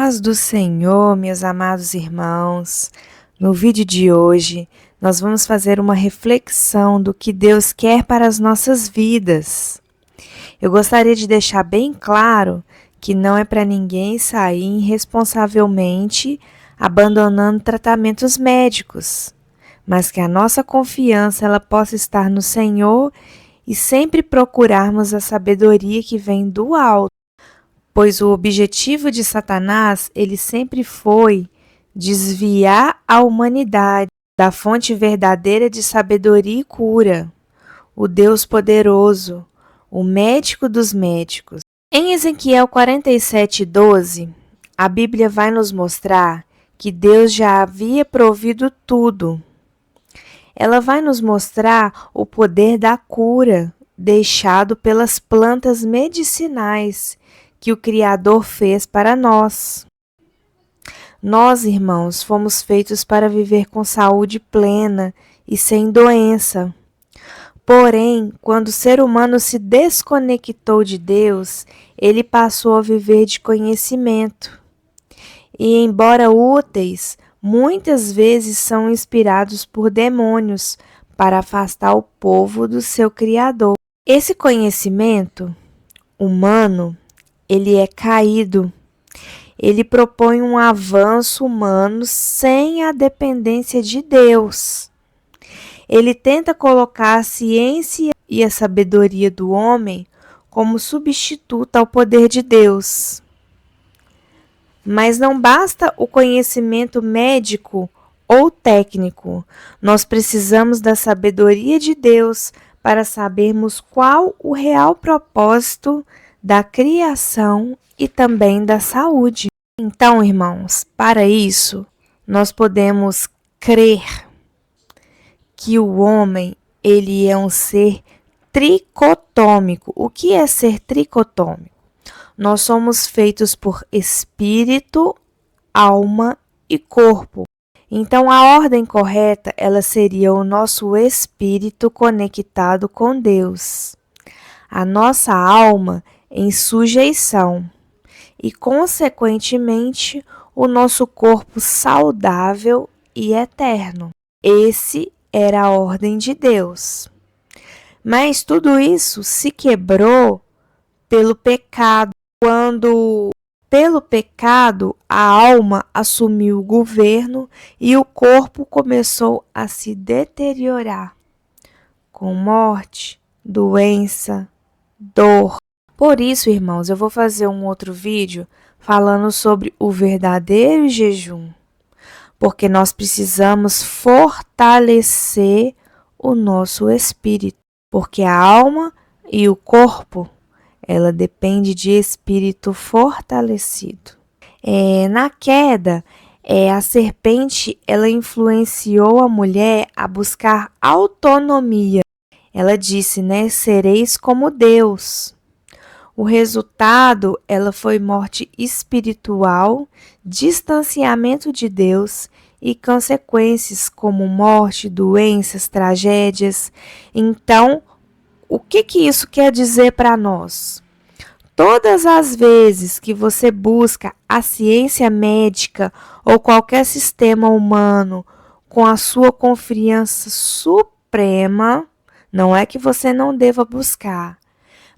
paz do Senhor, meus amados irmãos. No vídeo de hoje, nós vamos fazer uma reflexão do que Deus quer para as nossas vidas. Eu gostaria de deixar bem claro que não é para ninguém sair irresponsavelmente abandonando tratamentos médicos, mas que a nossa confiança ela possa estar no Senhor e sempre procurarmos a sabedoria que vem do alto. Pois o objetivo de Satanás, ele sempre foi desviar a humanidade da fonte verdadeira de sabedoria e cura, o Deus poderoso, o médico dos médicos. Em Ezequiel 47:12, a Bíblia vai nos mostrar que Deus já havia provido tudo. Ela vai nos mostrar o poder da cura deixado pelas plantas medicinais que o Criador fez para nós. Nós, irmãos, fomos feitos para viver com saúde plena e sem doença. Porém, quando o ser humano se desconectou de Deus, ele passou a viver de conhecimento. E, embora úteis, muitas vezes são inspirados por demônios para afastar o povo do seu Criador. Esse conhecimento humano ele é caído. Ele propõe um avanço humano sem a dependência de Deus. Ele tenta colocar a ciência e a sabedoria do homem como substituto ao poder de Deus. Mas não basta o conhecimento médico ou técnico. Nós precisamos da sabedoria de Deus para sabermos qual o real propósito da criação e também da saúde. Então, irmãos, para isso, nós podemos crer que o homem, ele é um ser tricotômico. O que é ser tricotômico? Nós somos feitos por espírito, alma e corpo. Então, a ordem correta, ela seria o nosso espírito conectado com Deus. A nossa alma em sujeição e, consequentemente, o nosso corpo saudável e eterno. Esse era a ordem de Deus. Mas tudo isso se quebrou pelo pecado, quando, pelo pecado, a alma assumiu o governo e o corpo começou a se deteriorar, com morte, doença, dor. Por isso, irmãos, eu vou fazer um outro vídeo falando sobre o verdadeiro jejum, porque nós precisamos fortalecer o nosso espírito, porque a alma e o corpo, ela depende de espírito fortalecido. Na queda, a serpente, ela influenciou a mulher a buscar autonomia. Ela disse, sereis como Deus. O resultado, ela foi morte espiritual, distanciamento de Deus e consequências como morte, doenças, tragédias. Então, o que isso quer dizer para nós? Todas as vezes que você busca a ciência médica ou qualquer sistema humano com a sua confiança suprema, não é que você não deva buscar,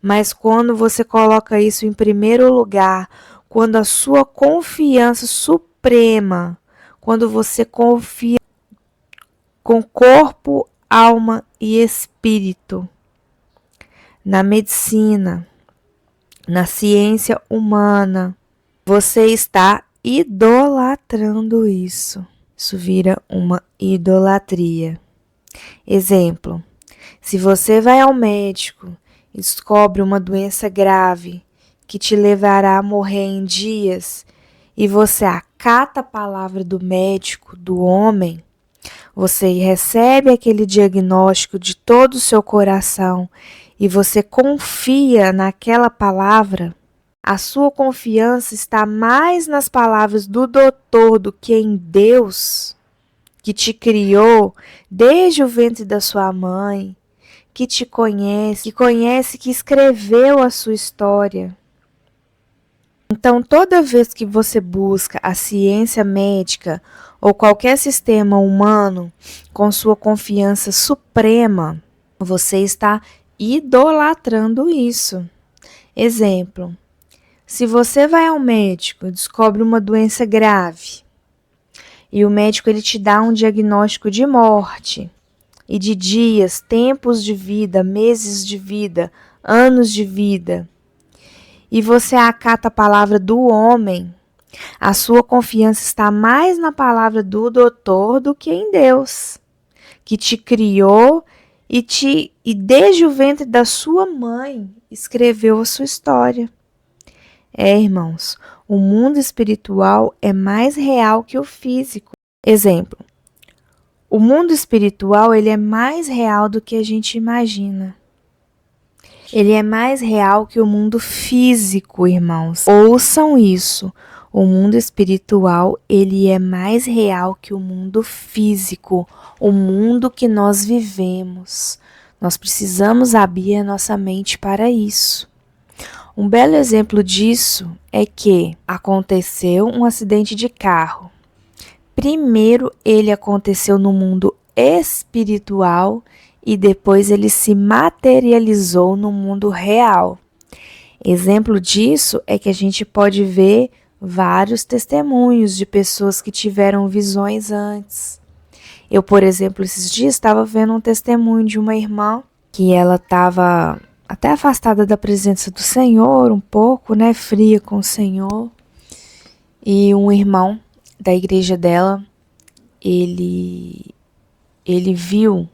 mas quando você coloca isso em primeiro lugar, quando a sua confiança suprema, quando você confia com corpo, alma e espírito, na medicina, na ciência humana, você está idolatrando isso. Isso vira uma idolatria. Exemplo, se você vai ao médico e descobre uma doença grave que te levará a morrer em dias e você acata a palavra do médico, do homem, você recebe aquele diagnóstico de todo o seu coração e você confia naquela palavra, a sua confiança está mais nas palavras do doutor do que em Deus, que te criou desde o ventre da sua mãe, que te conhece, que escreveu a sua história. Então, toda vez que você busca a ciência médica ou qualquer sistema humano com sua confiança suprema, você está idolatrando isso. Exemplo: se você vai ao médico e descobre uma doença grave, e o médico ele te dá um diagnóstico de morte, e de dias, tempos de vida, meses de vida, anos de vida, e você acata a palavra do homem, a sua confiança está mais na palavra do doutor do que em Deus, que te criou e desde o ventre da sua mãe escreveu a sua história. Irmãos, o mundo espiritual é mais real que o físico. Exemplo: o mundo espiritual ele é mais real do que a gente imagina. Ele é mais real que o mundo físico, irmãos. Ouçam isso. O mundo espiritual, ele é mais real que o mundo físico, o mundo que nós vivemos. Nós precisamos abrir a nossa mente para isso. Um belo exemplo disso é que aconteceu um acidente de carro. Primeiro ele aconteceu no mundo espiritual e depois ele se materializou no mundo real. Exemplo disso é que a gente pode ver vários testemunhos de pessoas que tiveram visões antes. Eu, por exemplo, esses dias estava vendo um testemunho de uma irmã que ela estava até afastada da presença do Senhor, um pouco, né, fria com o Senhor. E um irmão da igreja dela, ele viu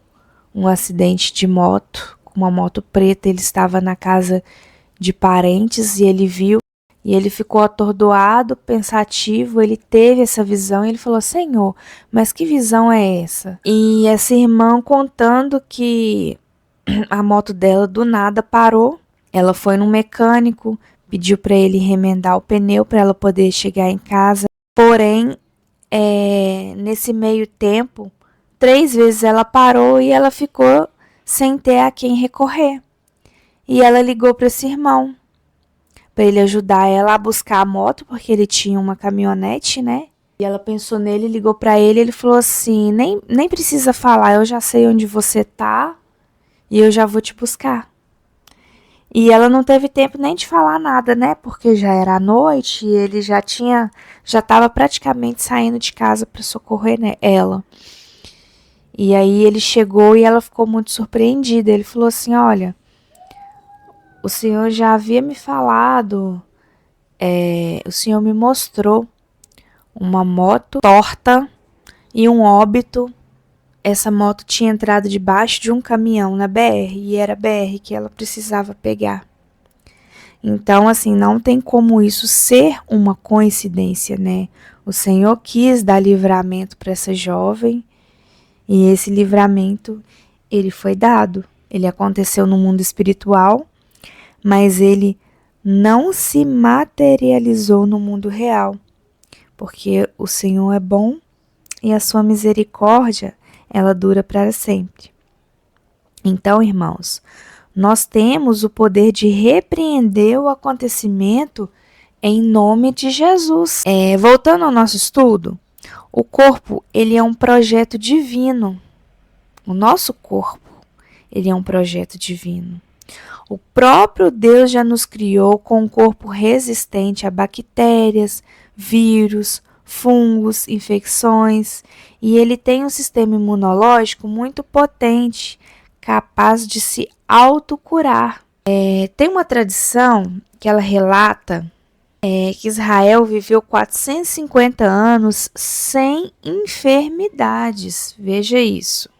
um acidente de moto, com uma moto preta. Ele estava na casa de parentes e ele viu, e ele ficou atordoado, pensativo. Ele teve essa visão e ele falou: Senhor, mas que visão é essa? E essa irmã contando que a moto dela do nada parou. Ela foi num mecânico, pediu para ele remendar o pneu para ela poder chegar em casa. Porém, nesse meio tempo, 3 vezes ela parou e ela ficou sem ter a quem recorrer. E ela ligou para esse irmão, para ele ajudar ela a buscar a moto, porque ele tinha uma caminhonete, né? E ela pensou nele, ligou para ele, ele falou assim: nem precisa falar, eu já sei onde você tá e eu já vou te buscar. E ela não teve tempo nem de falar nada, né? Porque já era noite e ele já estava praticamente saindo de casa para socorrer, né, ela. E aí ele chegou e ela ficou muito surpreendida. Ele falou assim: olha, o Senhor já havia me falado, o Senhor me mostrou uma moto torta e um óbito. Essa moto tinha entrado debaixo de um caminhão na BR e era a BR que ela precisava pegar. Então, assim, não tem como isso ser uma coincidência, né? O Senhor quis dar livramento para essa jovem e esse livramento, ele foi dado. Ele aconteceu no mundo espiritual, mas ele não se materializou no mundo real, porque o Senhor é bom e a sua misericórdia, ela dura para sempre. Então, irmãos, nós temos o poder de repreender o acontecimento em nome de Jesus. Voltando ao nosso estudo, o corpo, ele é um projeto divino. O nosso corpo, ele é um projeto divino. O próprio Deus já nos criou com um corpo resistente a bactérias, vírus, fungos, infecções, e ele tem um sistema imunológico muito potente, capaz de se autocurar. Tem uma tradição que ela relata que Israel viveu 450 anos sem enfermidades. Veja isso.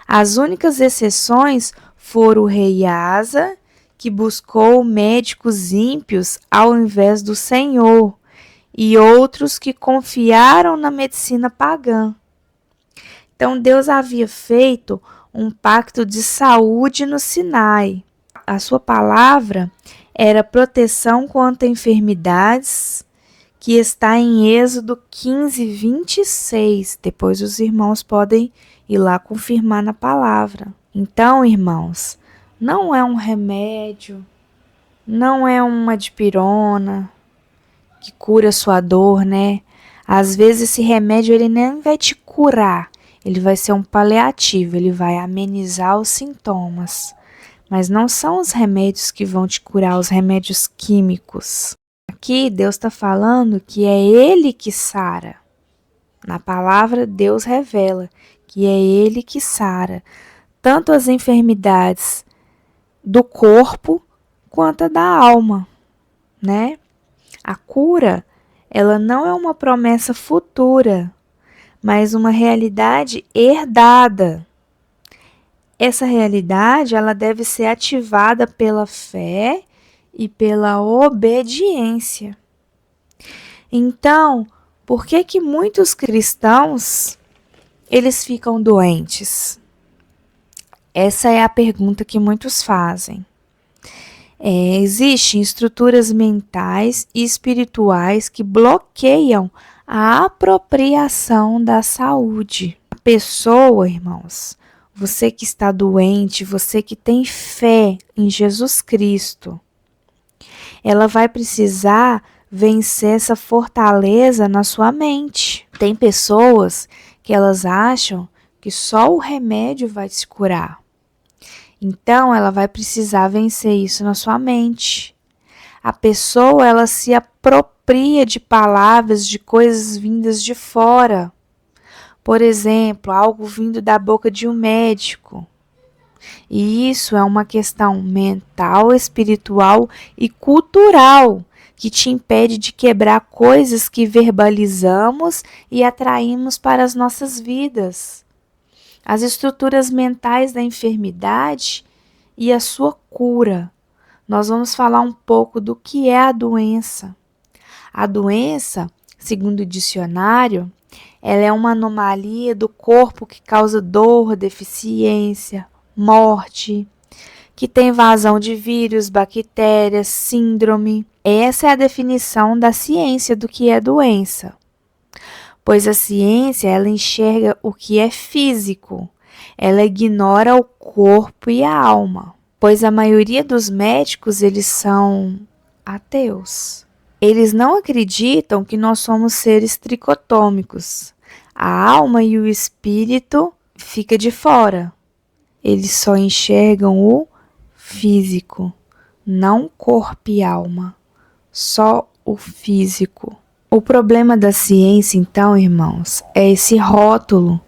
As únicas exceções foram o rei Asa, que buscou médicos ímpios ao invés do Senhor, e outros que confiaram na medicina pagã. Então, Deus havia feito um pacto de saúde no Sinai. A sua palavra era proteção contra enfermidades, que está em Êxodo 15, 26. Depois os irmãos podem ir lá confirmar na palavra. Então, irmãos, não é um remédio, não é uma dipirona, que cura a sua dor, né? Às vezes esse remédio ele nem vai te curar, ele vai ser um paliativo, ele vai amenizar os sintomas. Mas não são os remédios que vão te curar, os remédios químicos. Aqui Deus está falando que é Ele que sara. Na palavra Deus revela que é Ele que sara tanto as enfermidades do corpo quanto a da alma, né? A cura, ela não é uma promessa futura, mas uma realidade herdada. Essa realidade, ela deve ser ativada pela fé e pela obediência. Então, por que muitos cristãos eles ficam doentes? Essa é a pergunta que muitos fazem. Existem estruturas mentais e espirituais que bloqueiam a apropriação da saúde. A pessoa, irmãos, você que está doente, você que tem fé em Jesus Cristo, ela vai precisar vencer essa fortaleza na sua mente. Tem pessoas que elas acham que só o remédio vai te curar. Então, ela vai precisar vencer isso na sua mente. A pessoa, ela se apropria de palavras, de coisas vindas de fora. Por exemplo, algo vindo da boca de um médico. E isso é uma questão mental, espiritual e cultural que te impede de quebrar coisas que verbalizamos e atraímos para as nossas vidas. As estruturas mentais da enfermidade e a sua cura. Nós vamos falar um pouco do que é a doença. A doença, segundo o dicionário, ela é uma anomalia do corpo que causa dor, deficiência, morte, que tem invasão de vírus, bactérias, síndrome. Essa é a definição da ciência do que é doença. Pois a ciência, ela enxerga o que é físico, ela ignora o corpo e a alma. Pois a maioria dos médicos, eles são ateus. Eles não acreditam que nós somos seres tricotômicos. A alma e o espírito ficam de fora. Eles só enxergam o físico, não corpo e alma, só o físico. O problema da ciência, então, irmãos, é esse rótulo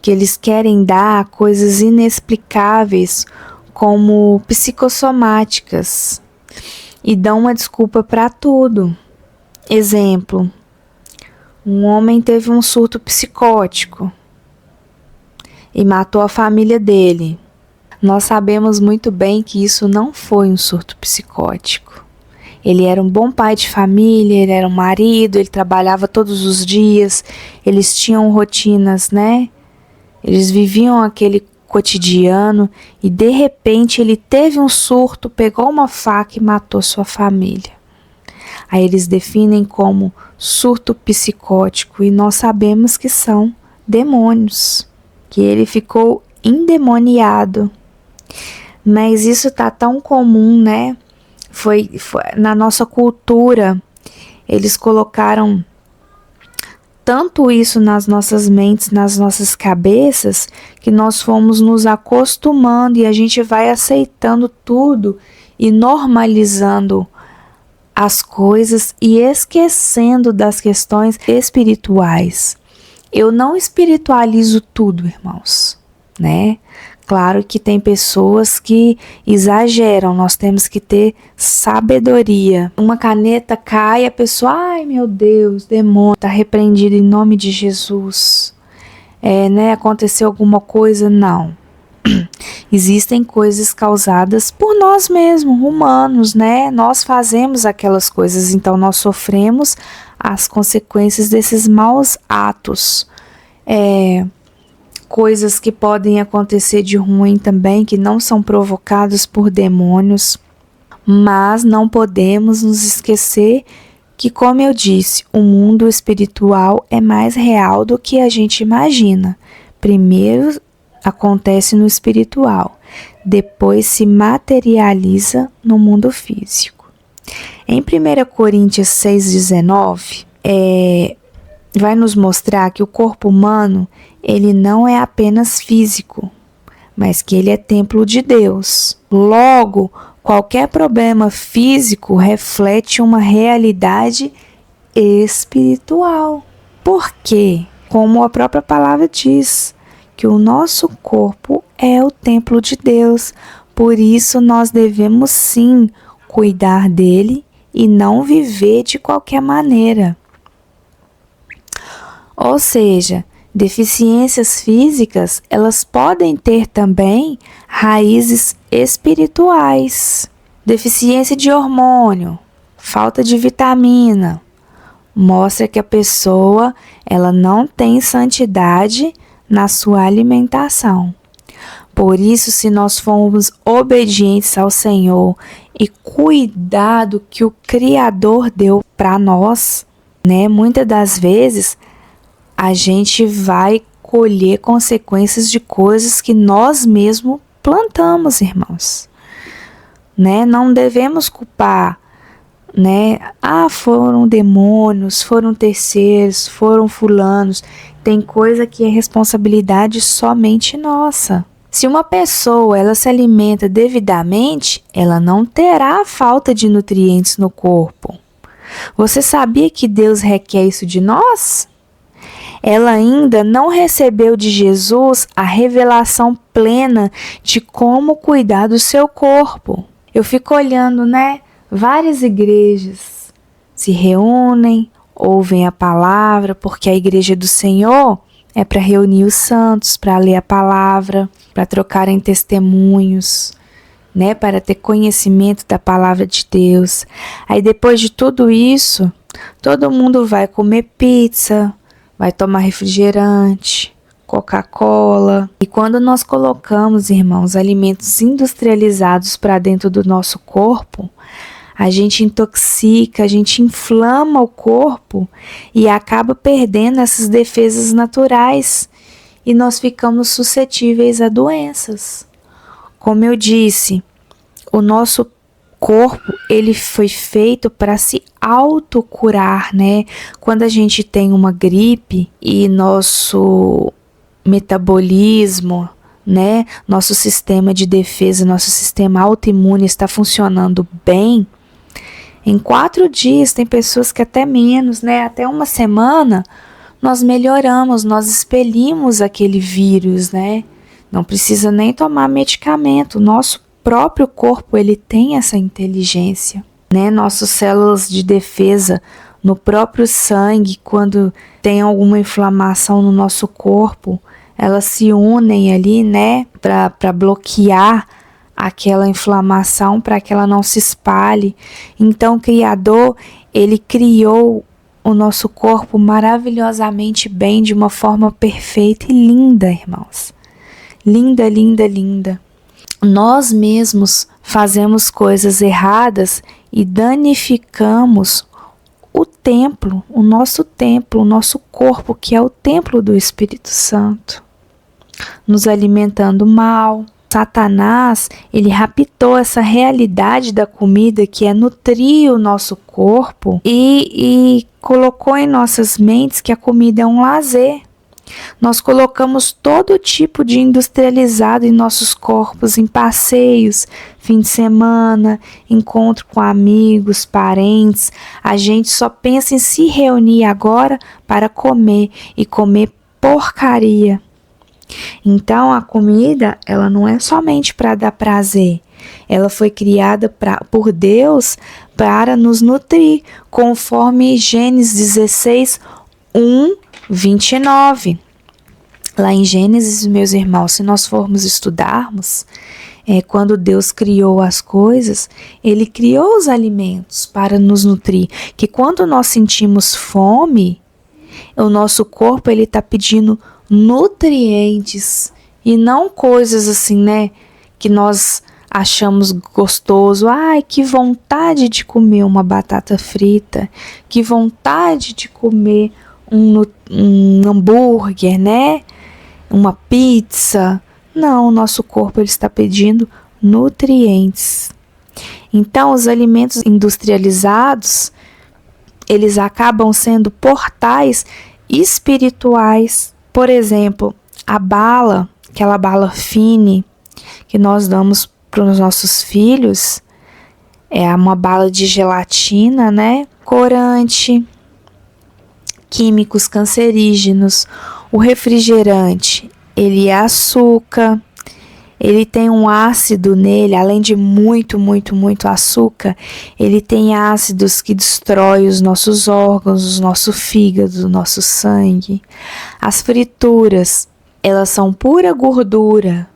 que eles querem dar a coisas inexplicáveis como psicossomáticas e dão uma desculpa para tudo. Exemplo, um homem teve um surto psicótico e matou a família dele. Nós sabemos muito bem que isso não foi um surto psicótico. Ele era um bom pai de família, ele era um marido, ele trabalhava todos os dias, eles tinham rotinas, né? Eles viviam aquele cotidiano e de repente ele teve um surto, pegou uma faca e matou sua família. Aí eles definem como surto psicótico e nós sabemos que são demônios, que ele ficou endemoniado. Mas isso tá tão comum, né? Foi na nossa cultura, eles colocaram tanto isso nas nossas mentes, nas nossas cabeças, que nós fomos nos acostumando e a gente vai aceitando tudo e normalizando as coisas e esquecendo das questões espirituais. Eu não espiritualizo tudo, irmãos, né? Claro que tem pessoas que exageram, nós temos que ter sabedoria. Uma caneta cai, a pessoa, ai meu Deus, demônio, está repreendido em nome de Jesus. Aconteceu alguma coisa? Não. Existem coisas causadas por nós mesmos, humanos, né? Nós fazemos aquelas coisas, então nós sofremos as consequências desses maus atos. Coisas que podem acontecer de ruim também, que não são provocados por demônios, mas não podemos nos esquecer que, como eu disse, o mundo espiritual é mais real do que a gente imagina. Primeiro acontece no espiritual, depois se materializa no mundo físico. Em 1 Coríntios 6,19, vai nos mostrar que o corpo humano, ele não é apenas físico, mas que ele é templo de Deus. Logo, qualquer problema físico reflete uma realidade espiritual. Por quê? Como a própria palavra diz, que o nosso corpo é o templo de Deus. Por isso, nós devemos sim cuidar dele e não viver de qualquer maneira. Ou seja, deficiências físicas, elas podem ter também raízes espirituais. Deficiência de hormônio, falta de vitamina, mostra que a pessoa ela não tem santidade na sua alimentação. Por isso, se nós formos obedientes ao Senhor e cuidar do que o Criador deu para nós, muitas das vezes a gente vai colher consequências de coisas que nós mesmos plantamos, irmãos. Não devemos culpar, foram demônios, foram terceiros, foram fulanos. Tem coisa que é responsabilidade somente nossa. Se uma pessoa ela se alimenta devidamente, ela não terá falta de nutrientes no corpo. Você sabia que Deus requer isso de nós? Ela ainda não recebeu de Jesus a revelação plena de como cuidar do seu corpo. Eu fico olhando, várias igrejas se reúnem, ouvem a palavra, porque a igreja do Senhor é para reunir os santos, para ler a palavra, para trocarem testemunhos, para ter conhecimento da palavra de Deus. Aí depois de tudo isso, todo mundo vai comer pizza, vai tomar refrigerante, Coca-Cola. E quando nós colocamos, irmãos, alimentos industrializados para dentro do nosso corpo, a gente intoxica, a gente inflama o corpo e acaba perdendo essas defesas naturais e nós ficamos suscetíveis a doenças. Como eu disse, o nosso corpo, ele foi feito para se autocurar, Quando a gente tem uma gripe e nosso metabolismo, nosso sistema de defesa, nosso sistema autoimune está funcionando bem, em 4 dias, tem pessoas que até menos, até uma semana, nós melhoramos, nós expelimos aquele vírus, Não precisa nem tomar medicamento, nosso próprio corpo, ele tem essa inteligência, Nossas células de defesa no próprio sangue, quando tem alguma inflamação no nosso corpo, elas se unem ali, para bloquear aquela inflamação, para que ela não se espalhe. Então o Criador, ele criou o nosso corpo maravilhosamente bem, de uma forma perfeita e linda, irmãos. Linda, linda, linda. Nós mesmos fazemos coisas erradas e danificamos o templo, o nosso corpo, que é o templo do Espírito Santo, nos alimentando mal. Satanás, ele raptou essa realidade da comida, que é nutrir o nosso corpo, e colocou em nossas mentes que a comida é um lazer. Nós colocamos todo tipo de industrializado em nossos corpos, em passeios, fim de semana, encontro com amigos, parentes. A gente só pensa em se reunir agora para comer, e comer porcaria. Então a comida, ela não é somente para dar prazer, ela foi criada por Deus para nos nutrir, conforme Gênesis 16, 1:29. Lá em Gênesis, meus irmãos, se nós formos estudarmos, quando Deus criou as coisas, Ele criou os alimentos para nos nutrir, que quando nós sentimos fome, o nosso corpo ele está pedindo nutrientes e não coisas assim, que nós achamos gostoso. Ai, que vontade de comer uma batata frita, que vontade de comer um hambúrguer, uma pizza. Não, o nosso corpo ele está pedindo nutrientes. Então, os alimentos industrializados, eles acabam sendo portais espirituais. Por exemplo, a bala, aquela bala fine que nós damos para os nossos filhos, é uma bala de gelatina, né? Corante, químicos cancerígenos. O refrigerante, ele é açúcar, ele tem um ácido nele, além de muito açúcar, ele tem ácidos que destroem os nossos órgãos, o nosso fígado, o nosso sangue. As frituras, elas são pura gordura.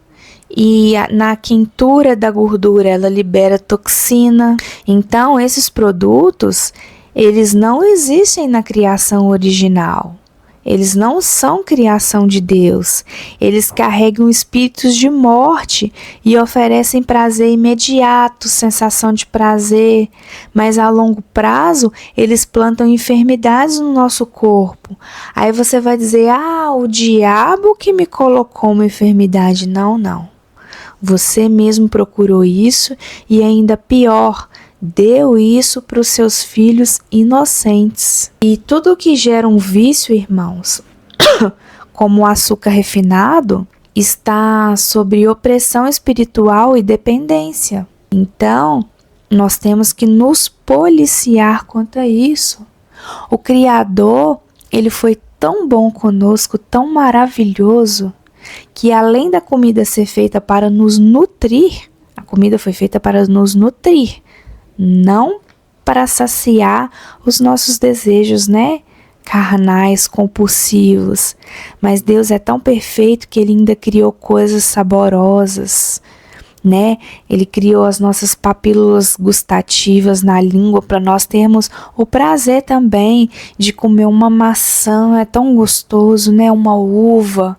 E na quintura da gordura ela libera toxina. Então esses produtos, eles não existem na criação original. Eles não são criação de Deus. Eles carregam espíritos de morte e oferecem prazer imediato, sensação de prazer, mas a longo prazo eles plantam enfermidades no nosso corpo. Aí você vai dizer: o diabo que me colocou uma enfermidade. Não. Você mesmo procurou isso e ainda pior, deu isso para os seus filhos inocentes. E tudo que gera um vício, irmãos, como o açúcar refinado, está sob opressão espiritual e dependência. Então, nós temos que nos policiar quanto a isso. O Criador, ele foi tão bom conosco, tão maravilhoso, que além da comida ser feita para nos nutrir, a comida foi feita para nos nutrir, não para saciar os nossos desejos, né? Carnais, compulsivos. Mas Deus é tão perfeito que Ele ainda criou coisas saborosas, né? Ele criou as nossas papilas gustativas na língua para nós termos o prazer também de comer uma maçã. É tão gostoso, né? Uma uva.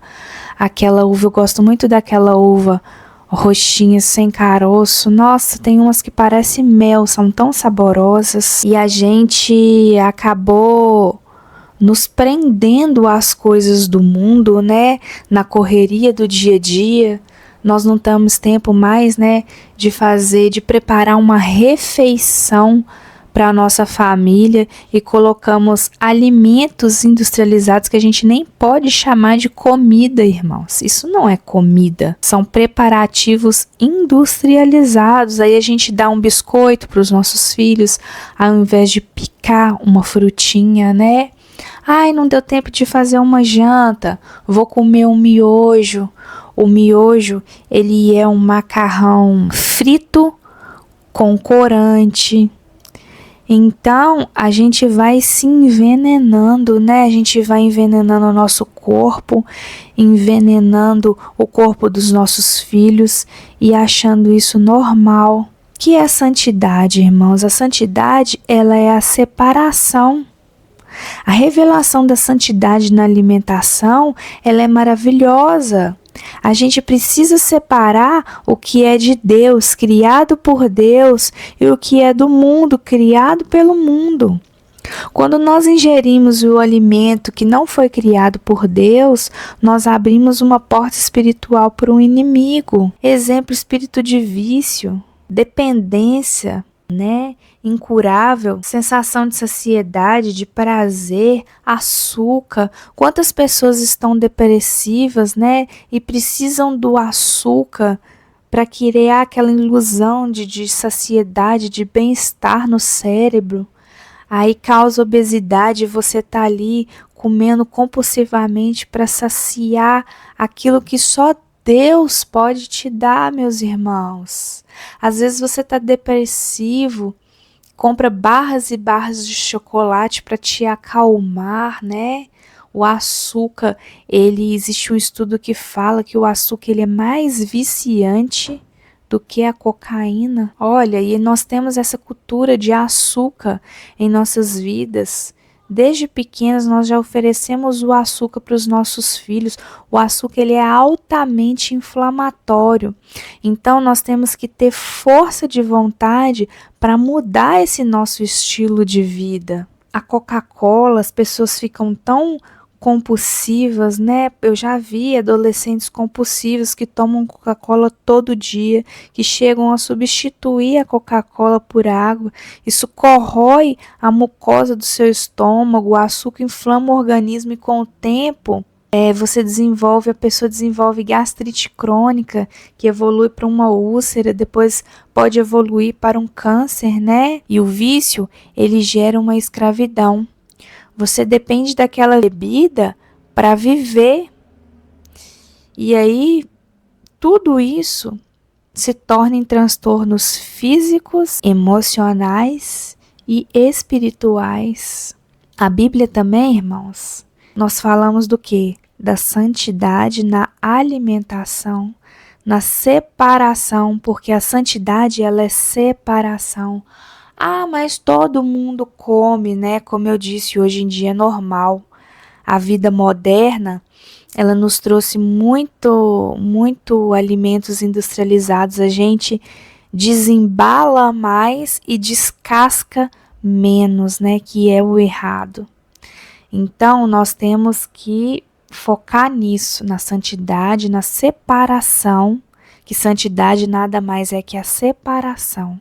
Aquela uva, eu gosto muito daquela uva roxinha, sem caroço. Nossa, tem umas que parecem mel, são tão saborosas. E a gente acabou nos prendendo às coisas do mundo, né? Na correria do dia a dia. Nós não temos tempo mais, né? De preparar uma refeição para a nossa família e colocamos alimentos industrializados que a gente nem pode chamar de comida, irmãos. Isso não é comida, são preparativos industrializados. Aí a gente dá um biscoito para os nossos filhos ao invés de picar uma frutinha, né? Não deu tempo de fazer uma janta, vou comer um miojo. O miojo, ele é um macarrão frito com corante. Então, a gente vai se envenenando, né? A gente vai envenenando o nosso corpo, envenenando o corpo dos nossos filhos e achando isso normal. O que é a santidade, irmãos? A santidade, ela é a separação. A revelação da santidade na alimentação, ela é maravilhosa. A gente precisa separar o que é de Deus, criado por Deus, e o que é do mundo, criado pelo mundo. Quando nós ingerimos o alimento que não foi criado por Deus, nós abrimos uma porta espiritual para um inimigo. Exemplo, espírito de vício, dependência, né? Incurável, sensação de saciedade, de prazer, açúcar. Quantas pessoas estão depressivas, né? E precisam do açúcar para criar aquela ilusão de saciedade, de bem-estar no cérebro. Aí causa obesidade, você tá ali comendo compulsivamente para saciar aquilo que só Deus pode te dar, meus irmãos. Às vezes você está depressivo, compra barras e barras de chocolate para te acalmar, né? O açúcar, existe um estudo que fala que o açúcar ele é mais viciante do que a cocaína. Olha, e nós temos essa cultura de açúcar em nossas vidas. Desde pequenos nós já oferecemos o açúcar para os nossos filhos. O açúcar ele é altamente inflamatório. Então nós temos que ter força de vontade para mudar esse nosso estilo de vida. A Coca-Cola, as pessoas ficam tão compulsivas, né? Eu já vi adolescentes compulsivos que tomam Coca-Cola todo dia, que chegam a substituir a Coca-Cola por água. Isso corrói a mucosa do seu estômago, o açúcar inflama o organismo e com o tempo a pessoa desenvolve gastrite crônica, que evolui para uma úlcera, depois pode evoluir para um câncer, né? E o vício, ele gera uma escravidão. Você depende daquela bebida para viver. E aí, tudo isso se torna em transtornos físicos, emocionais e espirituais. A Bíblia também, irmãos, nós falamos do quê? Da santidade na alimentação, na separação, porque a santidade ela é separação. Ah, mas todo mundo come, né? Como eu disse, hoje em dia é normal. A vida moderna, ela nos trouxe muito alimentos industrializados. A gente desembala mais e descasca menos, né? Que é o errado. Então, nós temos que focar nisso, na santidade, na separação, que santidade nada mais é que a separação.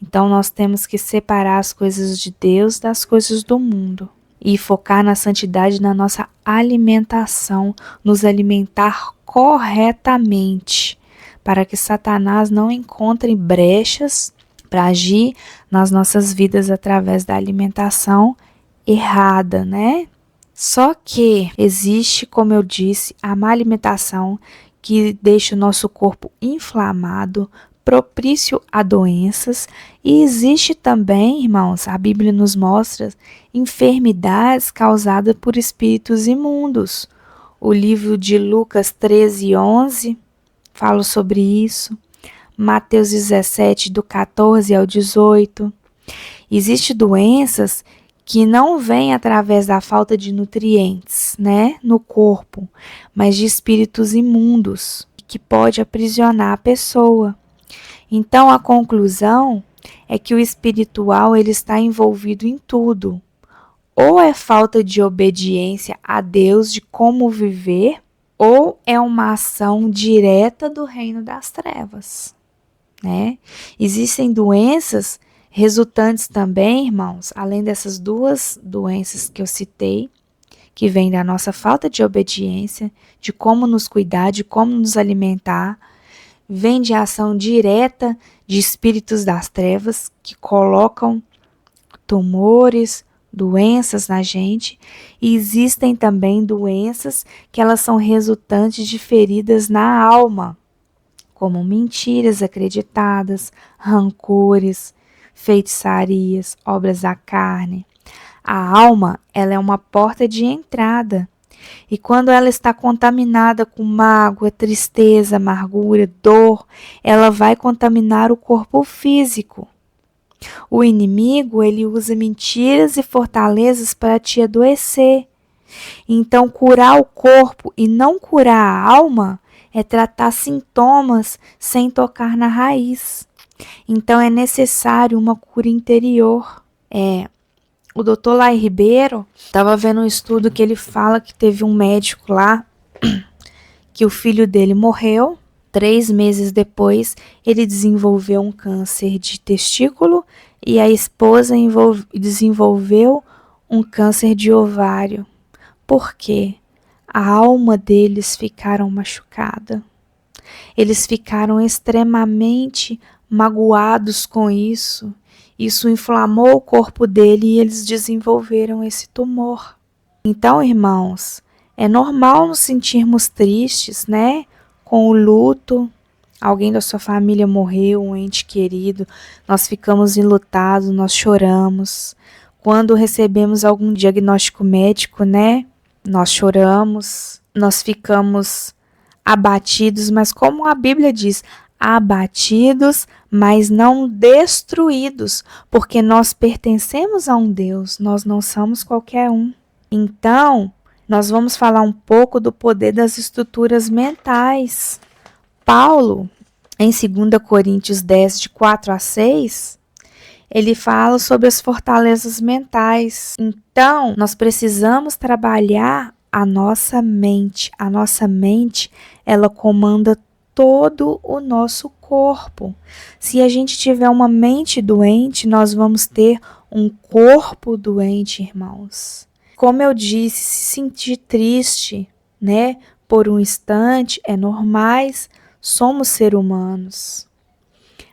Então, nós temos que separar as coisas de Deus das coisas do mundo e focar na santidade na nossa alimentação, nos alimentar corretamente, para que Satanás não encontre brechas para agir nas nossas vidas através da alimentação errada, né? Só que existe, como eu disse, a má alimentação que deixa o nosso corpo inflamado, propício a doenças, e existe também, irmãos, a Bíblia nos mostra enfermidades causadas por espíritos imundos. O livro de Lucas 13:11 fala sobre isso. Mateus 17, do 14 ao 18. Existem doenças que não vêm através da falta de nutrientes, né, no corpo, mas de espíritos imundos, que pode aprisionar a pessoa. Então, a conclusão é que o espiritual ele está envolvido em tudo. Ou é falta de obediência a Deus de como viver, ou é uma ação direta do reino das trevas, né? Existem doenças resultantes também, irmãos, além dessas duas doenças que eu citei, que vêm da nossa falta de obediência, de como nos cuidar, de como nos alimentar, vem de ação direta de espíritos das trevas que colocam tumores, doenças na gente, e existem também doenças que elas são resultantes de feridas na alma, como mentiras acreditadas, rancores, feitiçarias, obras da carne. A alma, ela é uma porta de entrada. E quando ela está contaminada com mágoa, tristeza, amargura, dor, ela vai contaminar o corpo físico. O inimigo, ele usa mentiras e fortalezas para te adoecer. Então, curar o corpo e não curar a alma é tratar sintomas sem tocar na raiz. Então, é necessário uma cura interior. O Dr. Lai Ribeiro estava vendo um estudo que ele fala que teve um médico lá que o filho dele morreu. 3 meses depois, ele desenvolveu um câncer de testículo e a esposa desenvolveu um câncer de ovário. Por quê? A alma deles ficaram machucada. Eles ficaram extremamente magoados com isso. Isso inflamou o corpo dele e eles desenvolveram esse tumor. Então, irmãos, é normal nos sentirmos tristes, né? Com o luto, alguém da sua família morreu, um ente querido, nós ficamos enlutados, nós choramos. Quando recebemos algum diagnóstico médico, né? Nós choramos, nós ficamos abatidos, mas como a Bíblia diz, abatidos, mas não destruídos, porque nós pertencemos a um Deus, nós não somos qualquer um. Então, nós vamos falar um pouco do poder das estruturas mentais. Paulo, em 2 Coríntios 10, de 4 a 6, ele fala sobre as fortalezas mentais. Então, nós precisamos trabalhar a nossa mente. A nossa mente, ela comanda todo o nosso corpo. Se a gente tiver uma mente doente, nós vamos ter um corpo doente, irmãos. Como eu disse, se sentir triste, né, por um instante é normais, somos seres humanos.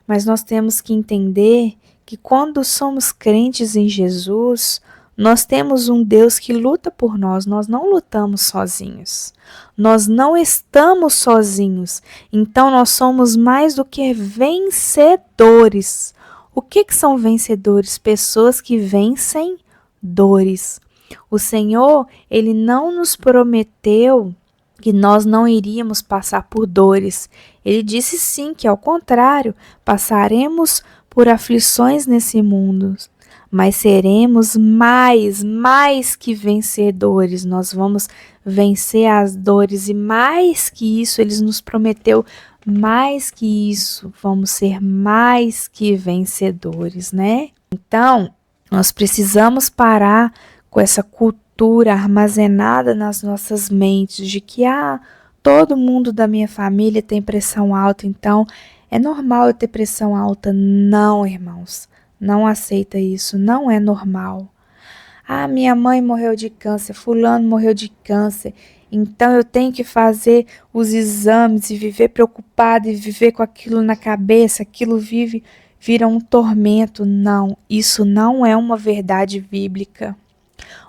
Mas nós temos que entender que quando somos crentes em Jesus, nós temos um Deus que luta por nós não lutamos sozinhos. Nós não estamos sozinhos, então nós somos mais do que vencedores. O que são vencedores? Pessoas que vencem dores. O Senhor, Ele não nos prometeu que nós não iríamos passar por dores. Ele disse sim, que ao contrário, passaremos por aflições nesse mundo, mas seremos mais que vencedores. Nós vamos vencer as dores e mais que isso, Ele nos prometeu mais que isso, vamos ser mais que vencedores, né? Então, nós precisamos parar com essa cultura armazenada nas nossas mentes de que todo mundo da minha família tem pressão alta, então é normal eu ter pressão alta. Não, irmãos, não aceita isso, não é normal. Minha mãe morreu de câncer, fulano morreu de câncer, então eu tenho que fazer os exames e viver preocupada e viver com aquilo na cabeça, aquilo vira um tormento. Não, isso não é uma verdade bíblica.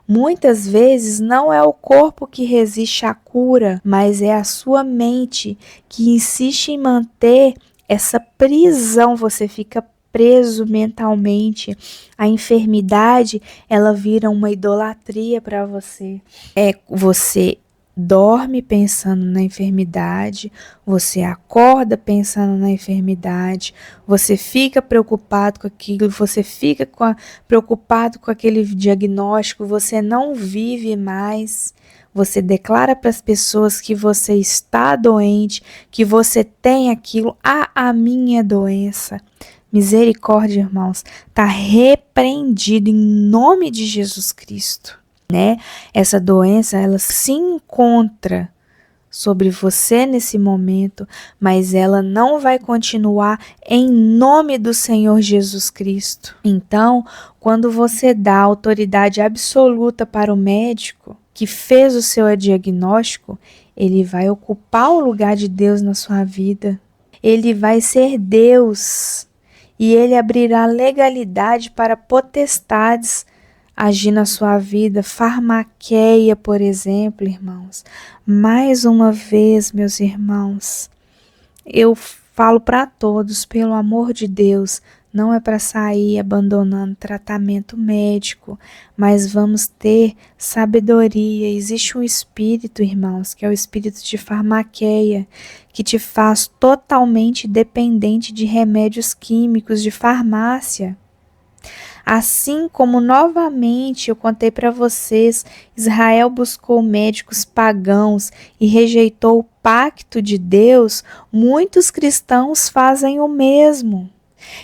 Muitas vezes não é o corpo que resiste à cura, mas é a sua mente que insiste em manter essa prisão. Você fica preso mentalmente. A enfermidade, ela vira uma idolatria para você. Você dorme pensando na enfermidade, você acorda pensando na enfermidade, você fica preocupado com aquilo, você fica preocupado com aquele diagnóstico, você não vive mais. Você declara para as pessoas que você está doente, que você tem aquilo. A minha doença. Misericórdia, irmãos, está repreendido em nome de Jesus Cristo. Né? Essa doença, ela se encontra sobre você nesse momento, mas ela não vai continuar em nome do Senhor Jesus Cristo. Então, quando você dá autoridade absoluta para o médico que fez o seu diagnóstico, ele vai ocupar o lugar de Deus na sua vida. Ele vai ser Deus e ele abrirá legalidade para potestades agir na sua vida. Farmaqueia, por exemplo, irmãos. Mais uma vez, meus irmãos, eu falo para todos, pelo amor de Deus, não é para sair abandonando tratamento médico, mas vamos ter sabedoria. Existe um espírito, irmãos, que é o espírito de farmaqueia, que te faz totalmente dependente de remédios químicos, de farmácia. Assim como novamente eu contei para vocês, Israel buscou médicos pagãos e rejeitou o pacto de Deus, muitos cristãos fazem o mesmo.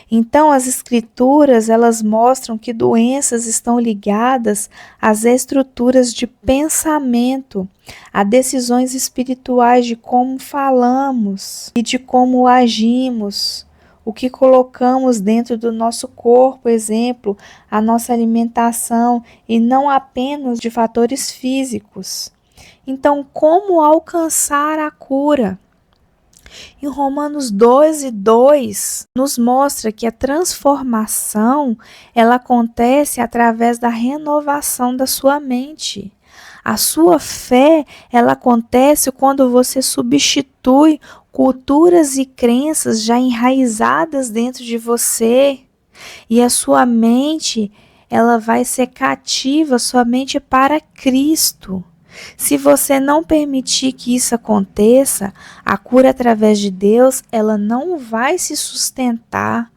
Então as escrituras, elas mostram que doenças estão ligadas às estruturas de pensamento, a decisões espirituais de como falamos e de como agimos. O que colocamos dentro do nosso corpo, exemplo, a nossa alimentação, e não apenas de fatores físicos. Então, como alcançar a cura? Em Romanos 12:2, nos mostra que a transformação, ela acontece através da renovação da sua mente. A sua fé, ela acontece quando você substitui culturas e crenças já enraizadas dentro de você. E a sua mente, ela vai ser cativa somente para Cristo. Se você não permitir que isso aconteça, a cura através de Deus, ela não vai se sustentar.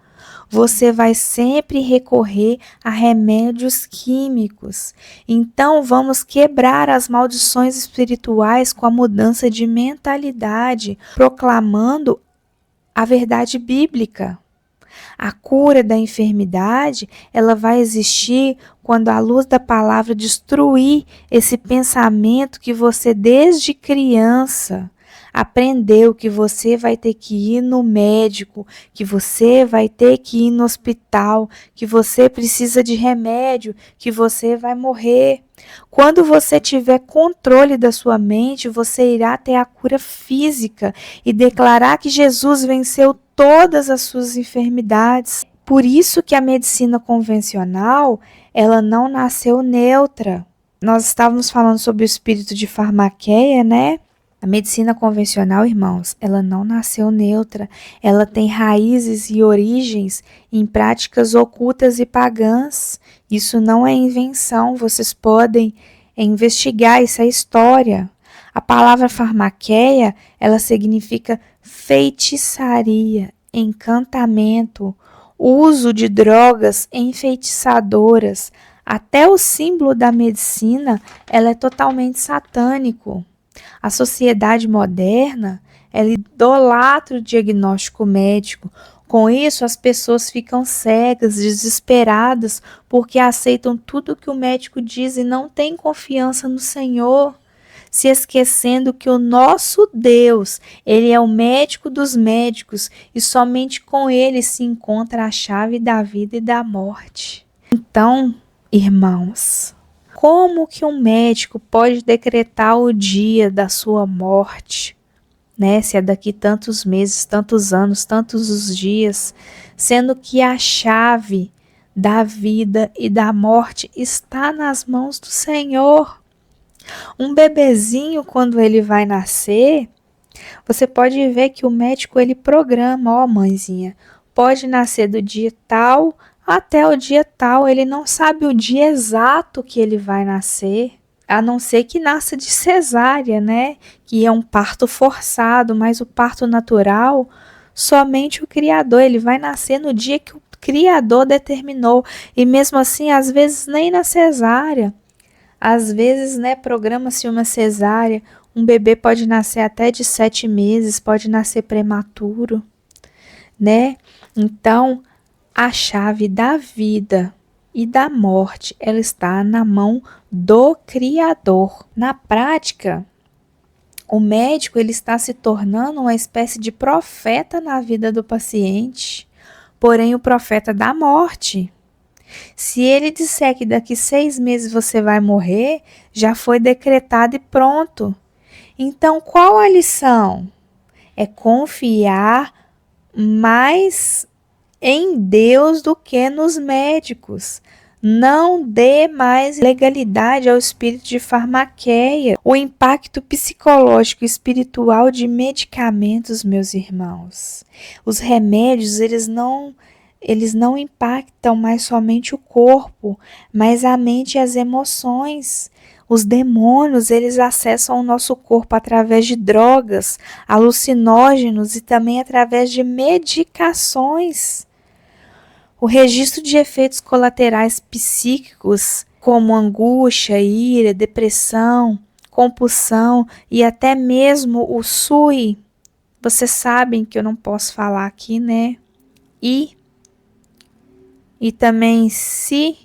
Você vai sempre recorrer a remédios químicos. Então, vamos quebrar as maldições espirituais com a mudança de mentalidade, proclamando a verdade bíblica. A cura da enfermidade, ela vai existir quando a luz da palavra destruir esse pensamento que você desde criança aprendeu que você vai ter que ir no médico, que você vai ter que ir no hospital, que você precisa de remédio, que você vai morrer. Quando você tiver controle da sua mente, você irá ter a cura física e declarar que Jesus venceu todas as suas enfermidades. Por isso que a medicina convencional, ela não nasceu neutra. Nós estávamos falando sobre o espírito de Farmaqueia, né? A medicina convencional, irmãos, ela não nasceu neutra. Ela tem raízes e origens em práticas ocultas e pagãs. Isso não é invenção, vocês podem investigar, isso é história. A palavra farmaqueia, ela significa feitiçaria, encantamento, uso de drogas enfeitiçadoras. Até o símbolo da medicina, ela é totalmente satânico. A sociedade moderna, ela idolatra o diagnóstico médico. Com isso, as pessoas ficam cegas, desesperadas, porque aceitam tudo que o médico diz e não têm confiança no Senhor, se esquecendo que o nosso Deus, ele é o médico dos médicos e somente com ele se encontra a chave da vida e da morte. Então, irmãos, como que um médico pode decretar o dia da sua morte, né? Se é daqui tantos meses, tantos anos, tantos os dias, sendo que a chave da vida e da morte está nas mãos do Senhor. Um bebezinho, quando ele vai nascer, você pode ver que o médico ele programa, ó mãezinha, pode nascer do dia tal até o dia tal, ele não sabe o dia exato que ele vai nascer, a não ser que nasça de cesárea, né? Que é um parto forçado, mas o parto natural, somente o Criador, ele vai nascer no dia que o Criador determinou, e mesmo assim, às vezes nem na cesárea, às vezes, né, programa-se uma cesárea, um bebê pode nascer até de 7 meses, pode nascer prematuro, né? Então, a chave da vida e da morte, ela está na mão do Criador. Na prática, o médico ele está se tornando uma espécie de profeta na vida do paciente, porém o profeta da morte. Se ele disser que daqui 6 meses você vai morrer, já foi decretado e pronto. Então, qual a lição? É confiar mais em Deus do que nos médicos. Não dê mais legalidade ao espírito de farmaqueia. O impacto psicológico e espiritual de medicamentos, meus irmãos. Os remédios, eles não impactam mais somente o corpo, mas a mente e as emoções. Os demônios, eles acessam o nosso corpo através de drogas, alucinógenos e também através de medicações. O registro de efeitos colaterais psíquicos, como angústia, ira, depressão, compulsão e até mesmo o SUI, vocês sabem que eu não posso falar aqui, né? E também se,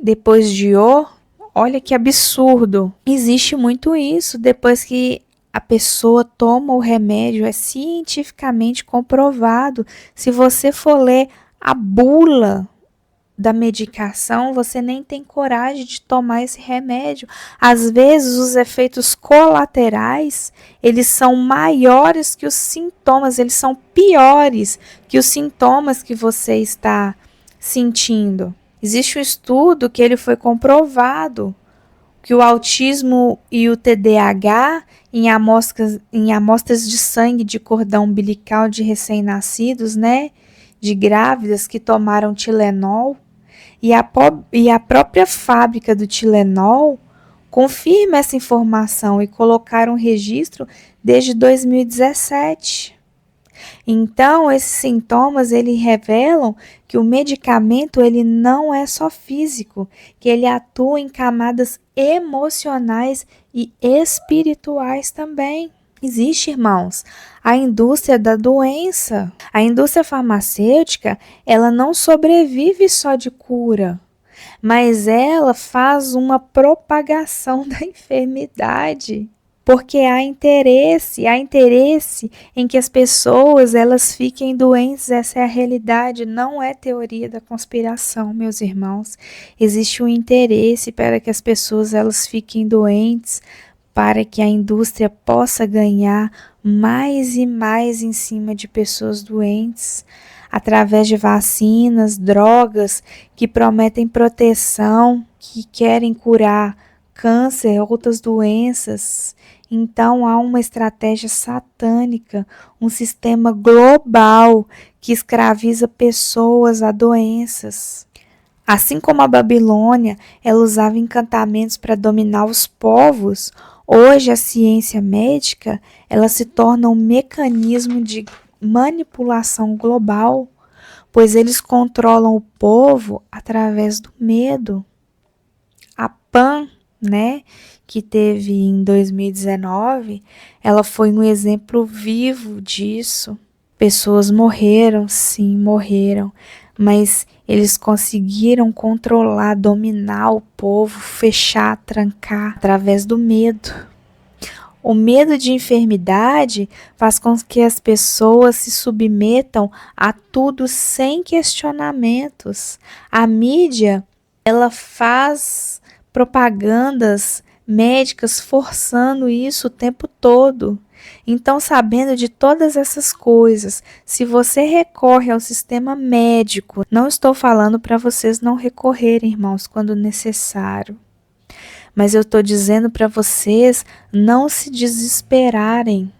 depois de o, olha que absurdo. Existe muito isso, depois que a pessoa toma o remédio, é cientificamente comprovado. Se você for ler a bula da medicação, você nem tem coragem de tomar esse remédio. Às vezes os efeitos colaterais, eles são maiores que os sintomas, eles são piores que os sintomas que você está sentindo. Existe um estudo que ele foi comprovado que o autismo e o TDAH em amostras de sangue de cordão umbilical de recém-nascidos, né, de grávidas que tomaram Tilenol, e a própria fábrica do Tilenol confirma essa informação e colocaram um registro desde 2017. Então, esses sintomas, eles revelam que o medicamento, ele não é só físico, que ele atua em camadas emocionais e espirituais também. Existe, irmãos, a indústria da doença. A indústria farmacêutica, ela não sobrevive só de cura, mas ela faz uma propagação da enfermidade. Porque há interesse em que as pessoas elas fiquem doentes, essa é a realidade, não é teoria da conspiração, meus irmãos. Existe um interesse para que as pessoas elas fiquem doentes, para que a indústria possa ganhar mais e mais em cima de pessoas doentes, através de vacinas, drogas que prometem proteção, que querem curar câncer, outras doenças. Então há uma estratégia satânica, um sistema global que escraviza pessoas a doenças. Assim como a Babilônia, ela usava encantamentos para dominar os povos, hoje a ciência médica, ela se torna um mecanismo de manipulação global, pois eles controlam o povo através do medo. A PAN, né, que teve em 2019, ela foi um exemplo vivo disso. Pessoas morreram, sim, morreram, mas eles conseguiram controlar, dominar o povo, fechar, trancar através do medo. O medo de enfermidade faz com que as pessoas se submetam a tudo sem questionamentos. A mídia, ela faz propagandas médicas forçando isso o tempo todo. Então, sabendo de todas essas coisas, se você recorre ao sistema médico, não estou falando para vocês não recorrerem, irmãos, quando necessário. Mas eu estou dizendo para vocês não se desesperarem,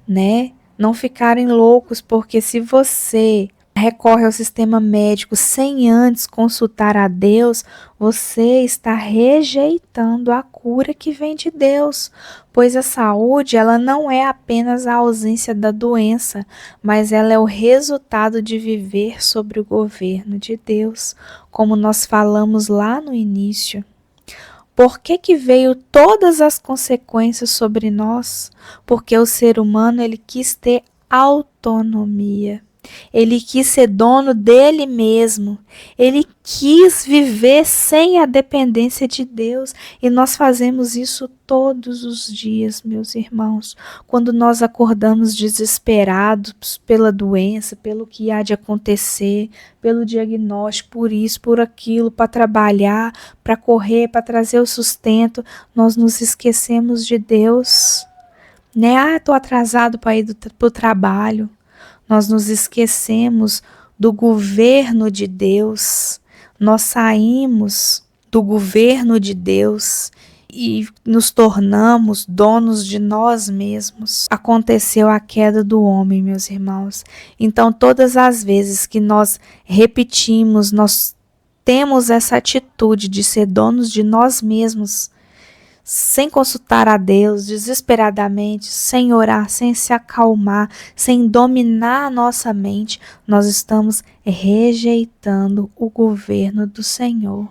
né? Não ficarem loucos, porque se você recorre ao sistema médico sem antes consultar a Deus, você está rejeitando a cura que vem de Deus, pois a saúde ela não é apenas a ausência da doença, mas ela é o resultado de viver sobre o governo de Deus, como nós falamos lá no início. Por que veio todas as consequências sobre nós? Porque o ser humano ele quis ter autonomia. Ele quis ser dono dele mesmo. Ele quis viver sem a dependência de Deus. E nós fazemos isso todos os dias, meus irmãos. Quando nós acordamos desesperados pela doença, pelo que há de acontecer, pelo diagnóstico, por isso, por aquilo, para trabalhar, para correr, para trazer o sustento, nós nos esquecemos de Deus. Né? Ah, estou atrasado para ir para o trabalho. Nós nos esquecemos do governo de Deus. Nós saímos do governo de Deus e nos tornamos donos de nós mesmos. Aconteceu a queda do homem, meus irmãos. Então, todas as vezes que nós repetimos, nós temos essa atitude de ser donos de nós mesmos, sem consultar a Deus, desesperadamente, sem orar, sem se acalmar, sem dominar a nossa mente, nós estamos rejeitando o governo do Senhor.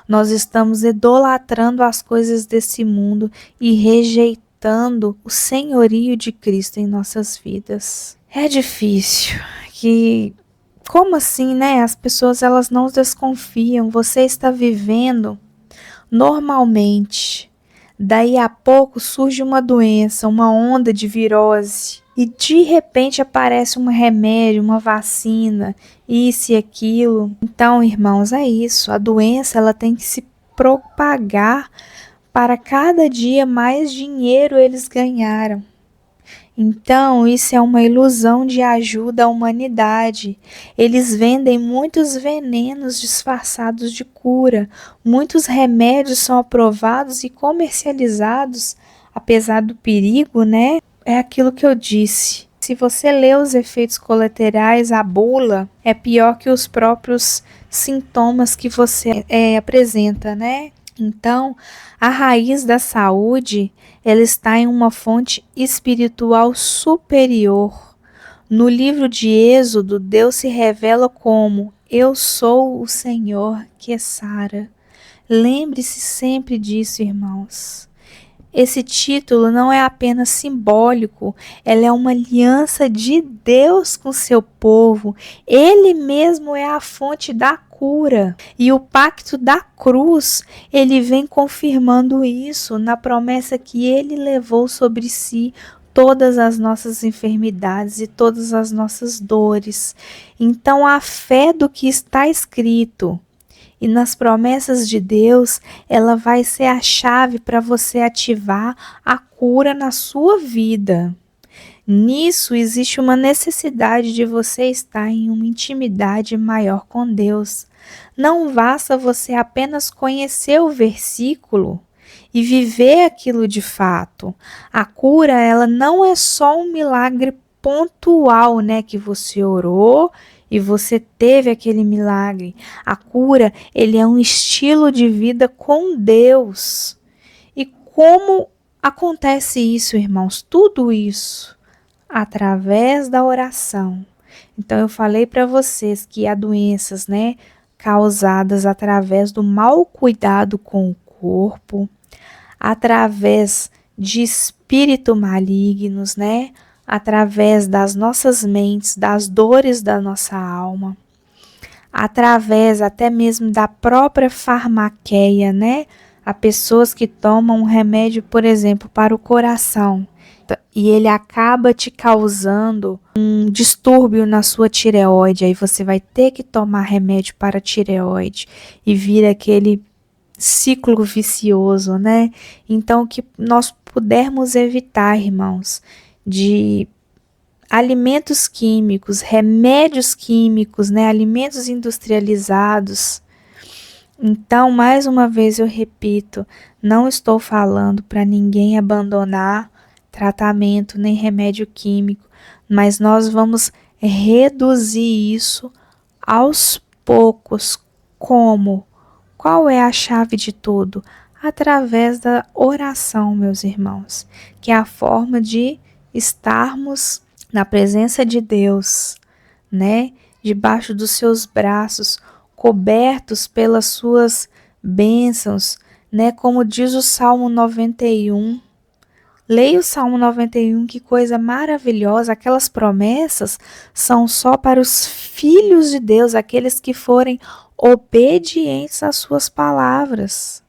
Nós estamos idolatrando as coisas desse mundo e rejeitando o senhorio de Cristo em nossas vidas. É difícil, como assim, né? As pessoas elas não desconfiam, você está vivendo normalmente. Daí a pouco surge uma doença, uma onda de virose e de repente aparece um remédio, uma vacina, isso e aquilo. Então, irmãos, é isso. A doença ela tem que se propagar para cada dia mais dinheiro eles ganharam. Então, isso é uma ilusão de ajuda à humanidade. Eles vendem muitos venenos disfarçados de cura. Muitos remédios são aprovados e comercializados, apesar do perigo, né? É aquilo que eu disse. Se você lê os efeitos colaterais, a bula é pior que os próprios sintomas que você apresenta, né? Então, a raiz da saúde, ela está em uma fonte espiritual superior. No livro de Êxodo, Deus se revela como: Eu sou o Senhor que sara. Lembre-se sempre disso, irmãos. esse título não é apenas simbólico, ela é uma aliança de Deus com seu povo. Ele mesmo é a fonte da cura. E o pacto da cruz, ele vem confirmando isso na promessa que ele levou sobre si todas as nossas enfermidades e todas as nossas dores. Então, a fé do que está escrito e nas promessas de Deus, ela vai ser a chave para você ativar a cura na sua vida. Nisso existe uma necessidade de você estar em uma intimidade maior com Deus. Não basta você apenas conhecer o versículo e viver aquilo de fato. A cura, ela não é só um milagre pontual, né, que você orou e você teve aquele milagre. A cura, ele é um estilo de vida com Deus. E como acontece isso, irmãos? Tudo isso através da oração. Então eu falei para vocês que há doenças, né, causadas através do mau cuidado com o corpo, através de espíritos malignos, né? Através das nossas mentes, das dores da nossa alma, através até mesmo da própria farmaqueia, né? Há pessoas que tomam um remédio, por exemplo, para o coração, e ele acaba te causando um distúrbio na sua tireoide, aí você vai ter que tomar remédio para a tireoide e vira aquele ciclo vicioso, né? Então, que nós pudermos evitar, irmãos, de alimentos químicos, remédios químicos, né? Alimentos industrializados. Então, mais uma vez eu repito, não estou falando para ninguém abandonar tratamento nem remédio químico, mas nós vamos reduzir isso aos poucos. Como? Qual é a chave de tudo? Através da oração, meus irmãos, que é a forma de estarmos na presença de Deus, né? Debaixo dos seus braços, cobertos pelas suas bênçãos, né? Como diz o Salmo 91. Leia o Salmo 91, que coisa maravilhosa. Aquelas promessas são só para os filhos de Deus, aqueles que forem obedientes às suas palavras.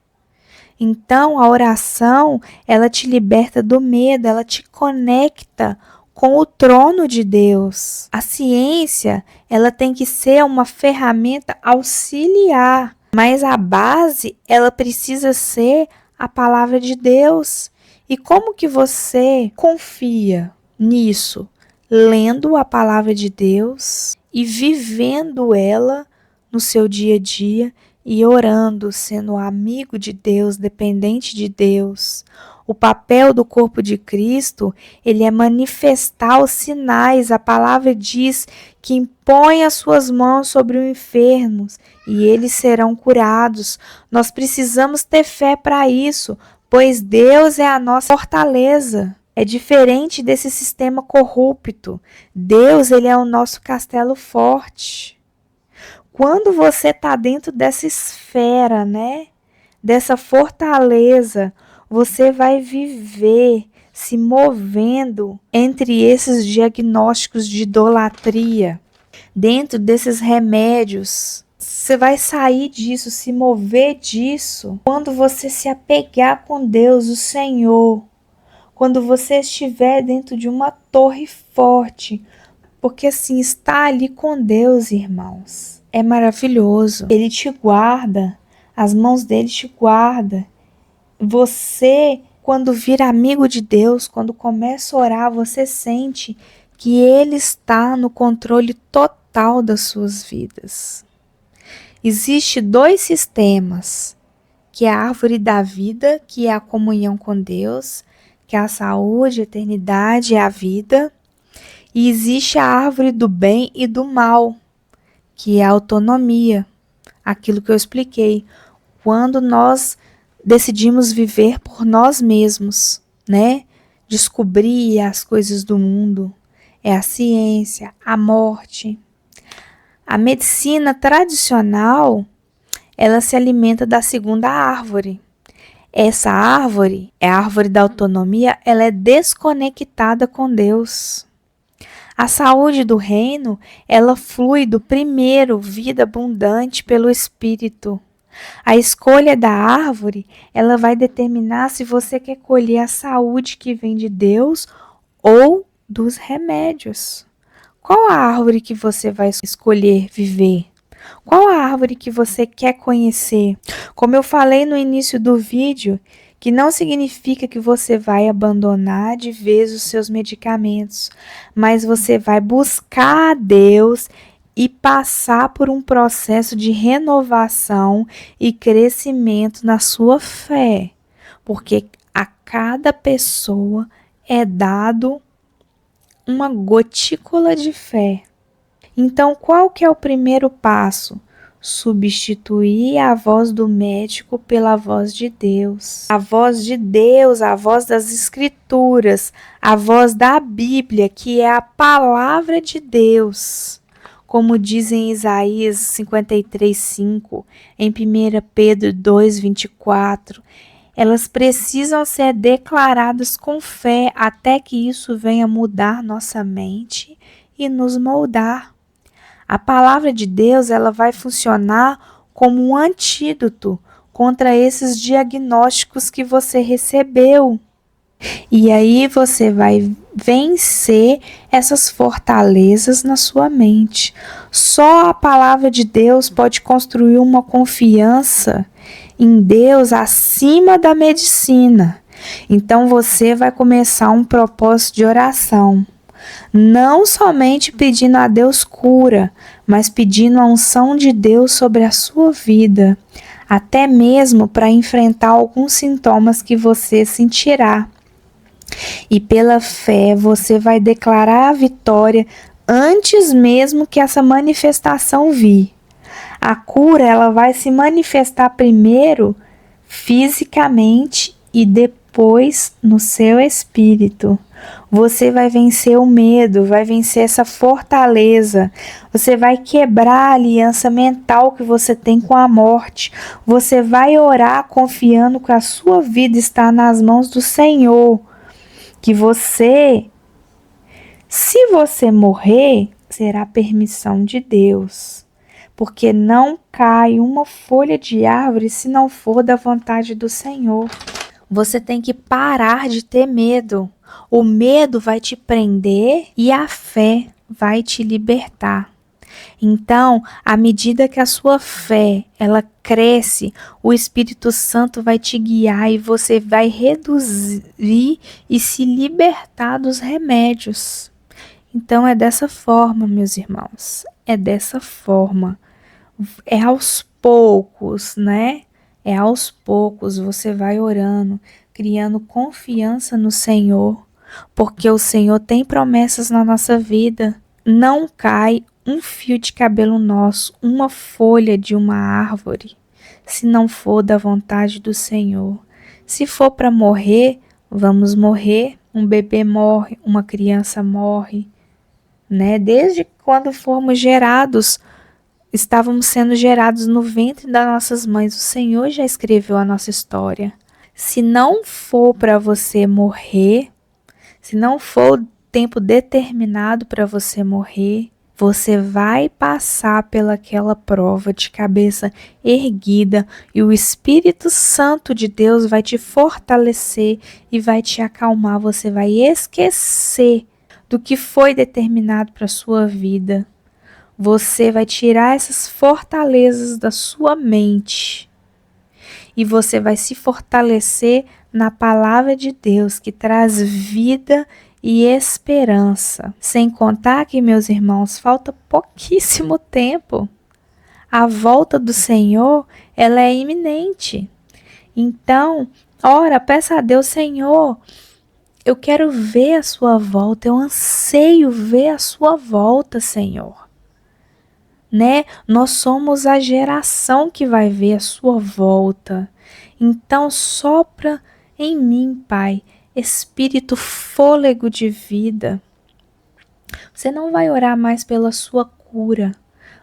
Então, a oração, ela te liberta do medo, ela te conecta com o trono de Deus. A ciência, ela tem que ser uma ferramenta auxiliar, mas a base, ela precisa ser a palavra de Deus. E como que você confia nisso? Lendo a palavra de Deus e vivendo ela no seu dia a dia e orando, sendo amigo de Deus, dependente de Deus. O papel do corpo de Cristo, ele é manifestar os sinais. A palavra diz que impõe as suas mãos sobre os enfermos e eles serão curados. Nós precisamos ter fé para isso, pois Deus é a nossa fortaleza. É diferente desse sistema corrupto. Deus, ele é o nosso castelo forte. Quando você está dentro dessa esfera, né? Dessa fortaleza, você vai viver se movendo entre esses diagnósticos de idolatria, dentro desses remédios. Você vai sair disso, se mover disso, quando você se apegar com Deus, o Senhor. Quando você estiver dentro de uma torre forte, porque assim, estar ali com Deus, irmãos, é maravilhoso. Ele te guarda, as mãos dele te guardam. Você, quando vira amigo de Deus, quando começa a orar, você sente que ele está no controle total das suas vidas. Existem dois sistemas, que é a árvore da vida, que é a comunhão com Deus, que é a saúde, a eternidade e a vida. E existe a árvore do bem e do mal, que é a autonomia, aquilo que eu expliquei. Quando nós decidimos viver por nós mesmos, né? Descobrir as coisas do mundo, é a ciência, a morte. A medicina tradicional, ela se alimenta da segunda árvore. Essa árvore, é a árvore da autonomia, ela é desconectada com Deus. A saúde do reino, ela flui do primeiro, vida abundante pelo Espírito. A escolha da árvore, ela vai determinar se você quer colher a saúde que vem de Deus ou dos remédios. Qual a árvore que você vai escolher viver? Qual a árvore que você quer conhecer? Como eu falei no início do vídeo, que não significa que você vai abandonar de vez os seus medicamentos, mas você vai buscar a Deus e passar por um processo de renovação e crescimento na sua fé, porque a cada pessoa é dado uma gotícula de fé. Então, qual que é o primeiro passo? Substituir a voz do médico pela voz de Deus. A voz de Deus, a voz das Escrituras, a voz da Bíblia, que é a palavra de Deus. Como diz em Isaías 53:5, em 1 Pedro 2:24, elas precisam ser declaradas com fé até que isso venha mudar nossa mente e nos moldar. A palavra de Deus, ela vai funcionar como um antídoto contra esses diagnósticos que você recebeu. E aí você vai vencer essas fortalezas na sua mente. Só a palavra de Deus pode construir uma confiança em Deus acima da medicina. Então você vai começar um propósito de oração. Não somente pedindo a Deus cura, mas pedindo a unção de Deus sobre a sua vida, até mesmo para enfrentar alguns sintomas que você sentirá. E pela fé você vai declarar a vitória antes mesmo que essa manifestação vir. A cura, ela vai se manifestar primeiro fisicamente e depois no seu espírito. Você vai vencer o medo, vai vencer essa fortaleza. Você vai quebrar a aliança mental que você tem com a morte. Você vai orar confiando que a sua vida está nas mãos do Senhor. Que você, se você morrer, será permissão de Deus. Porque não cai uma folha de árvore se não for da vontade do Senhor. Você tem que parar de ter medo. O medo vai te prender e a fé vai te libertar. Então, à medida que a sua fé, ela cresce, o Espírito Santo vai te guiar e você vai reduzir e se libertar dos remédios. Então, é dessa forma, meus irmãos. É dessa forma. É aos poucos, né? É aos poucos você vai orando, criando confiança no Senhor, porque o Senhor tem promessas na nossa vida. Não cai um fio de cabelo nosso, uma folha de uma árvore, se não for da vontade do Senhor. Se for para morrer, vamos morrer. Um bebê morre, uma criança morre, né? Desde quando formos gerados, estávamos sendo gerados no ventre das nossas mães. O Senhor já escreveu a nossa história. Se não for para você morrer, se não for o tempo determinado para você morrer, você vai passar pelaquela prova de cabeça erguida e o Espírito Santo de Deus vai te fortalecer e vai te acalmar. Você vai esquecer do que foi determinado para a sua vida. Você vai tirar essas fortalezas da sua mente e você vai se fortalecer na palavra de Deus que traz vida e esperança. Sem contar que, meus irmãos, falta pouquíssimo tempo. A volta do Senhor, ela é iminente. Então, ora, peça a Deus, Senhor, eu quero ver a sua volta, eu anseio ver a sua volta, Senhor. Né? Nós somos a geração que vai ver a sua volta. Então, sopra em mim, Pai, Espírito, fôlego de vida. Você não vai orar mais pela sua cura.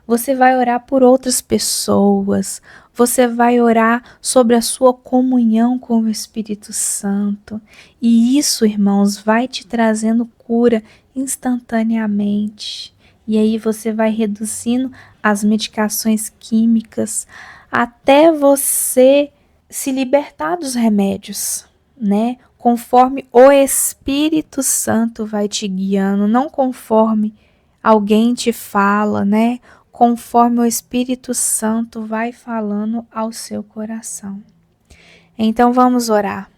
você vai orar por outras pessoas, você vai orar sobre a sua comunhão com o Espírito Santo. E isso, irmãos, vai te trazendo cura instantaneamente. E aí você vai reduzindo as medicações químicas até você se libertar dos remédios, né? Conforme o Espírito Santo vai te guiando, não conforme alguém te fala, né? Conforme o Espírito Santo vai falando ao seu coração. Então vamos orar.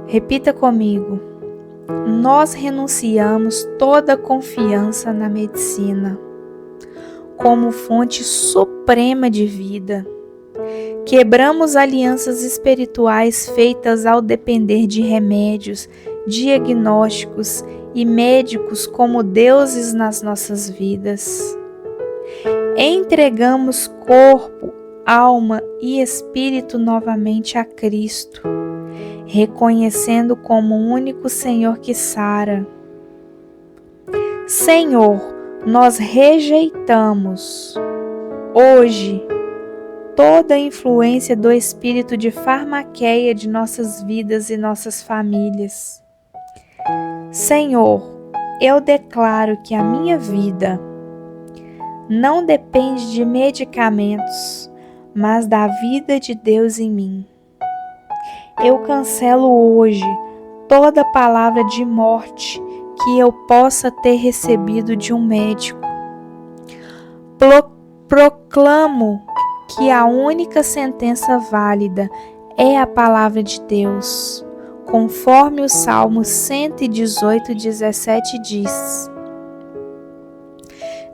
Repita comigo. Nós renunciamos toda confiança na medicina como fonte suprema de vida. Quebramos alianças espirituais feitas ao depender de remédios, diagnósticos e médicos como deuses nas nossas vidas. Entregamos corpo, alma e espírito novamente a Cristo, reconhecendo como o único Senhor que sara. Senhor, nós rejeitamos hoje toda a influência do espírito de farmaqueia de nossas vidas e nossas famílias. Senhor, eu declaro que a minha vida não depende de medicamentos, mas da vida de Deus em mim. Eu cancelo hoje toda palavra de morte que eu possa ter recebido de um médico. Proclamo que a única sentença válida é a palavra de Deus, conforme o Salmo 118:17 diz.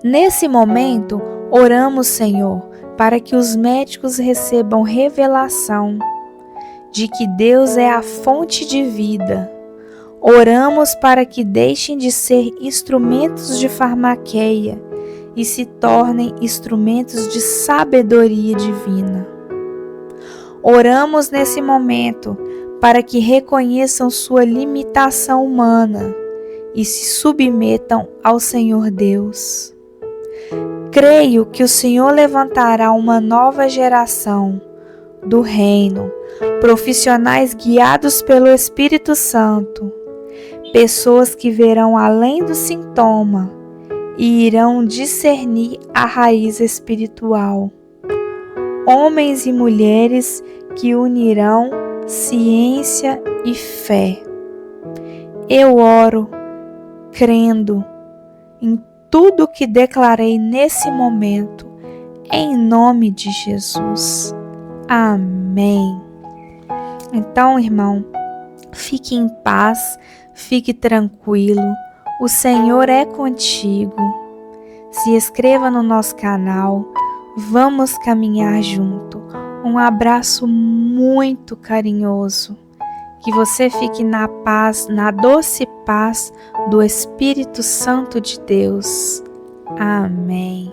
Nesse momento, oramos, Senhor, para que os médicos recebam revelação de que Deus é a fonte de vida. Oramos para que deixem de ser instrumentos de farmaqueia e se tornem instrumentos de sabedoria divina. Oramos nesse momento para que reconheçam sua limitação humana e se submetam ao Senhor Deus. Creio que o Senhor levantará uma nova geração do reino, profissionais guiados pelo Espírito Santo, pessoas que verão além do sintoma e irão discernir a raiz espiritual. Homens e mulheres que unirão ciência e fé. Eu oro crendo em tudo o que declarei nesse momento, em nome de Jesus. Amém. Então, irmão, fique em paz, fique tranquilo. O Senhor é contigo. Se inscreva no nosso canal. Vamos caminhar junto. Um abraço muito carinhoso. Que você fique na paz, na doce paz do Espírito Santo de Deus. Amém.